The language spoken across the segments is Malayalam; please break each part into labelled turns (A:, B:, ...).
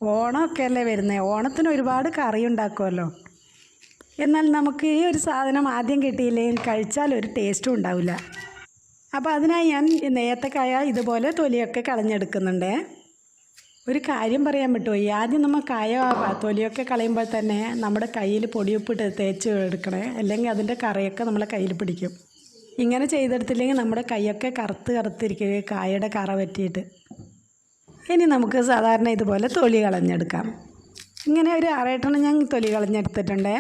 A: ഓണമൊക്കെ അല്ലേ വരുന്നത്. ഓണത്തിന് ഒരുപാട് കറി ഉണ്ടാക്കുമല്ലോ. എന്നാൽ നമുക്ക് ഈ ഒരു സാധനം ആദ്യം കിട്ടിയില്ലെങ്കിൽ കഴിച്ചാൽ ഒരു ടേസ്റ്റും ഉണ്ടാവില്ല. അപ്പോൾ അതിനായി ഞാൻ ഏത്തക്കായ ഇതുപോലെ തൊലിയൊക്കെ കളഞ്ഞെടുക്കുന്നുണ്ട്. ഒരു കാര്യം പറയാൻ പറ്റുമോ, ആദ്യം നമ്മൾ കായ തൊലിയൊക്കെ കളയുമ്പോൾ തന്നെ നമ്മുടെ കയ്യിൽ പൊടിയുപ്പിട്ട് തേച്ച് എടുക്കണേ, അല്ലെങ്കിൽ അതിൻ്റെ കറയൊക്കെ നമ്മളെ കയ്യിൽ പിടിക്കും. ഇങ്ങനെ ചെയ്തെടുത്തില്ലെങ്കിൽ നമ്മുടെ കൈയൊക്കെ കറുത്തിരിക്കും കായയുടെ കറ പറ്റിയിട്ട്. ഇനി നമുക്ക് സാധാരണ ഇതുപോലെ തൊലി കളഞ്ഞെടുക്കാം. ഇങ്ങനെ ഒരു 6-8 ഞാൻ തൊലി കളഞ്ഞെടുത്തിട്ടുണ്ട്.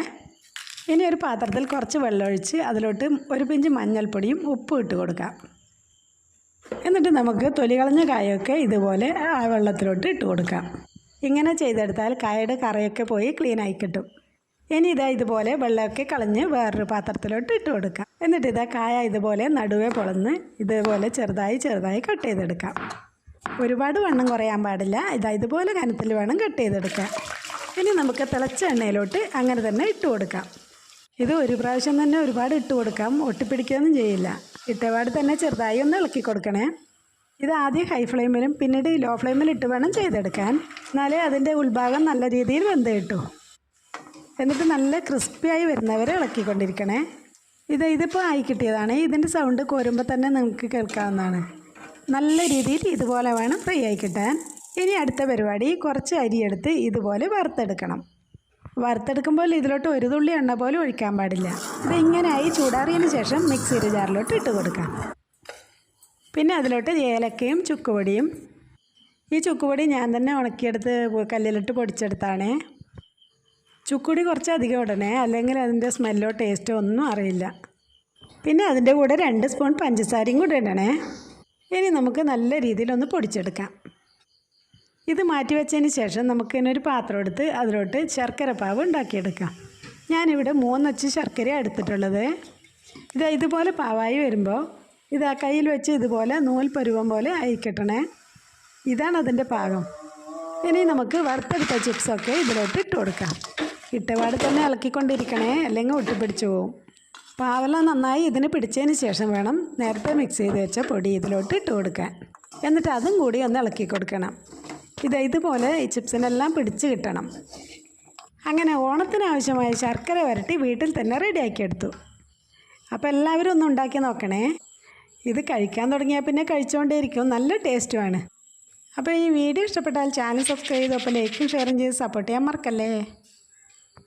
A: ഇനി ഒരു പാത്രത്തിൽ കുറച്ച് വെള്ളമൊഴിച്ച് അതിലോട്ട് ഒരു പിഞ്ച് മഞ്ഞൾപ്പൊടിയും ഉപ്പും ഇട്ട് കൊടുക്കാം. എന്നിട്ട് നമുക്ക് തൊലി കളഞ്ഞ കായൊക്കെ ഇതുപോലെ ആ വെള്ളത്തിലോട്ട് ഇട്ട് കൊടുക്കാം. ഇങ്ങനെ ചെയ്തെടുത്താൽ കായയുടെ കറയൊക്കെ പോയി ക്ലീനായി കിട്ടും. ഇനി ഇതുപോലെ വെള്ളമൊക്കെ കളഞ്ഞ് വേറൊരു പാത്രത്തിലോട്ട് ഇട്ട് കൊടുക്കാം. എന്നിട്ട് കായ ഇതുപോലെ നടുവേ പൊളന്ന് ഇതുപോലെ ചെറുതായി കട്ട് ചെയ്തെടുക്കാം. ഒരുപാട് വണ്ണം കുറയാൻ പാടില്ല. ഇതുപോലെ കനത്തിൽ വേണം കട്ട് ചെയ്തെടുക്കാൻ. ഇനി നമുക്ക് തിളച്ച എണ്ണയിലോട്ട് അങ്ങനെ തന്നെ ഇട്ട് കൊടുക്കാം. ഇത് ഒരു പ്രാവശ്യം തന്നെ ഒരുപാട് ഇട്ട് കൊടുക്കാം, ഒട്ടിപ്പിടിക്കുകയൊന്നും ചെയ്യില്ല. ഇട്ടപാട് തന്നെ ചെറുതായി ഒന്ന് ഇളക്കി കൊടുക്കണേ. ഇത് ആദ്യം ഹൈ ഫ്ലെയിമിലും പിന്നീട് ലോ ഫ്ലെയിമിൽ ഇട്ട് വേണം ചെയ്തെടുക്കാൻ. എന്നാലേ അതിൻ്റെ ഉൾഭാഗം നല്ല രീതിയിൽ വെന്ത് കിട്ടും. എന്നിട്ട് നല്ല ക്രിസ്പിയായി വരുന്നവരെ ഇളക്കിക്കൊണ്ടിരിക്കണേ. ഇതിപ്പോൾ ആയി കിട്ടിയതാണ്. ഇതിൻ്റെ സൗണ്ട് കോരുമ്പോൾ തന്നെ നിങ്ങൾക്ക് കേൾക്കാവുന്നതാണ്. നല്ല രീതിയിൽ ഇതുപോലെ വേണം ഫ്രൈ ആയി കിട്ടാൻ. ഇനി അടുത്ത പരിപാടി, കുറച്ച് അരിയെടുത്ത് ഇതുപോലെ വറുത്തെടുക്കണം. വറുത്തെടുക്കുമ്പോൾ ഇതിലോട്ട് ഒരു തുള്ളി എണ്ണ പോലും ഒഴിക്കാൻ പാടില്ല. ഇങ്ങനെയായി ചൂടാറിയതിന് ശേഷം മിക്സിയുടെ ജാറിലോട്ട് ഇട്ട് കൊടുക്കാം. പിന്നെ അതിലോട്ട് ഏലക്കയും ചുക്കുപൊടിയും. ഈ ചുക്കുപൊടി ഞാൻ തന്നെ ഉണക്കിയെടുത്ത് കല്ലിലിട്ട് പൊടിച്ചെടുത്താണ്. ചുക്കുപൊടി കുറച്ച് അധികം ഇടണേ, അല്ലെങ്കിൽ അതിൻ്റെ സ്മെല്ലോ ടേസ്റ്റോ ഒന്നും അറിയില്ല. പിന്നെ അതിൻ്റെ കൂടെ 2 സ്പൂൺ പഞ്ചസാരയും കൂടെ ഇടണേ. ഇനി നമുക്ക് നല്ല രീതിയിലൊന്ന് പൊടിച്ചെടുക്കാം. ഇത് മാറ്റി വെച്ചതിന് ശേഷം നമുക്ക് ഇതിനൊരു പാത്രം എടുത്ത് അതിലോട്ട് ശർക്കര പാവ് ഉണ്ടാക്കിയെടുക്കാം. ഞാനിവിടെ 3 അച്ച് ശർക്കര എടുത്തിട്ടുള്ളത്. ഇതുപോലെ പാവായി വരുമ്പോൾ ആ കയ്യിൽ വെച്ച് ഇതുപോലെ നൂൽ പരുവം പോലെ അയക്കിട്ടണേ. ഇതാണ് അതിൻ്റെ പാകം. ഇനി നമുക്ക് വറുത്തെടുത്ത ചിപ്സൊക്കെ ഇതിലോട്ട് ഇട്ട് കൊടുക്കാം. ഇട്ടപാട് തന്നെ ഇളക്കിക്കൊണ്ടിരിക്കണേ, അല്ലെങ്കിൽ ഒട്ടിപ്പിടിച്ച് പോവും. പാവെല്ലാം നന്നായി ഇതിന് പിടിച്ചതിന് ശേഷം വേണം നേരത്തെ മിക്സ് ചെയ്ത് വെച്ച പൊടി ഇതിലോട്ട് ഇട്ട് കൊടുക്കാൻ. എന്നിട്ട് അതും കൂടി ഒന്ന് ഇളക്കി കൊടുക്കണം. ഇതുപോലെ ഈ ചിപ്സിനെല്ലാം പിടിച്ച് കിട്ടണം. അങ്ങനെ ഓണത്തിനാവശ്യമായ ശർക്കര വരട്ടി വീട്ടിൽ തന്നെ റെഡിയാക്കിയെടുത്തു. അപ്പോൾ എല്ലാവരും ഒന്ന് ഉണ്ടാക്കി നോക്കണേ. ഇത് കഴിക്കാൻ തുടങ്ങിയാൽ പിന്നെ കഴിച്ചുകൊണ്ടേയിരിക്കും. നല്ല ടേസ്റ്റുമാണ്. അപ്പോൾ ഈ വീഡിയോ ഇഷ്ടപ്പെട്ടാൽ ചാനൽ സബ്സ്ക്രൈബ് ചെയ്ത് ഒപ്പം ലൈക്കും ഷെയറും ചെയ്ത് സപ്പോർട്ട് ചെയ്യാൻ മറക്കല്ലേ.